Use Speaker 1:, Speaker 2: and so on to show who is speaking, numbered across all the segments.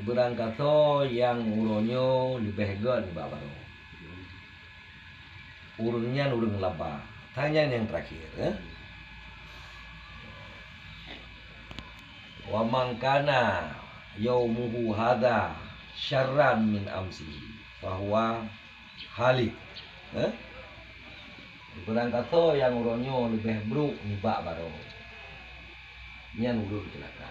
Speaker 1: Berang kata yang uronyo lebih gan babaro. Urunnya urung laba. Tanya yang terakhir. Wa mangkana yaumuhu hadha syarran min amsihi fahuwa halik. Berang kata yang uronyo lebih buruk ni babaro. Nyan urung celaka.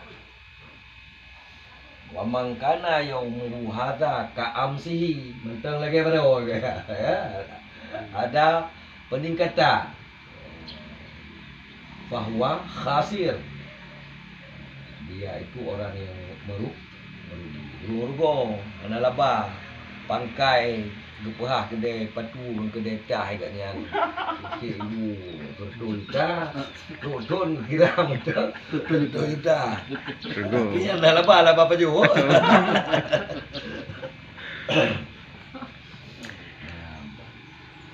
Speaker 1: Wa mangkana yaumuhu hadha ka amsihi. Mentang lagi baro ya. Ada peningkatan. Bahwa khasir. Dia itu orang yang merugi. Mana laba pangkai gepah kedai patu kedai tah agaknya. Ibu betul dah. Rodon kira betul dah. Ini dah laba baju.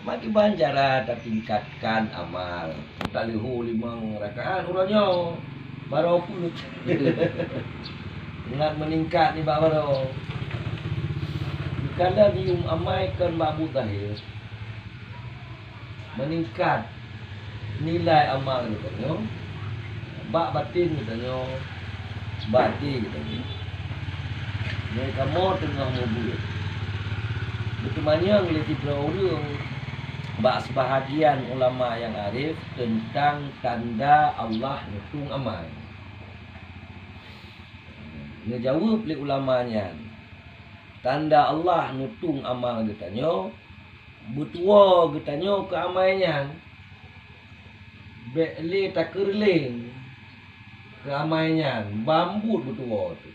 Speaker 1: Maki banjara tingkatkan amal. Talihu 5 rakaat uronyo. Baru pun. Ingat meningkat ni baru. Kalau dium amaikan babu tahir. Meningkat nilai amal katanya. Bak batin katanya. Bati katanya. Mereka mau tengah mobil. Betul mana ngelihat orang bak sebahagian ulama yang arif tentang tanda Allah nutung amal. Ngejawab oleh ulamanya. Tanda Allah nutung amal getanya. Butua getanya ke amalnya. Bekli takerling ke amalnya. Bambut butua tu.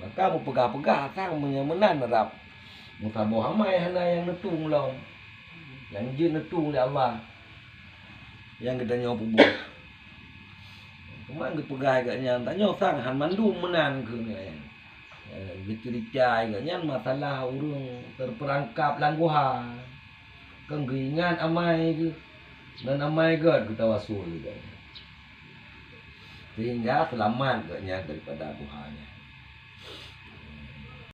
Speaker 1: Maka mau pegah-pegah sang menyemenan rap. Mutabah amai hana yang netung long. Yang jin netung oleh Allah. Yang kita nyawa buat. Kemana kita pegai katnya. Tanya sang han mandum menan ke ni. Bercerita katnya masalah urung terperangkap langguha. Kenggingan amai ke. Dan amai God kita wasul katanya. Sehingga selamat katnya daripada Tuhannya.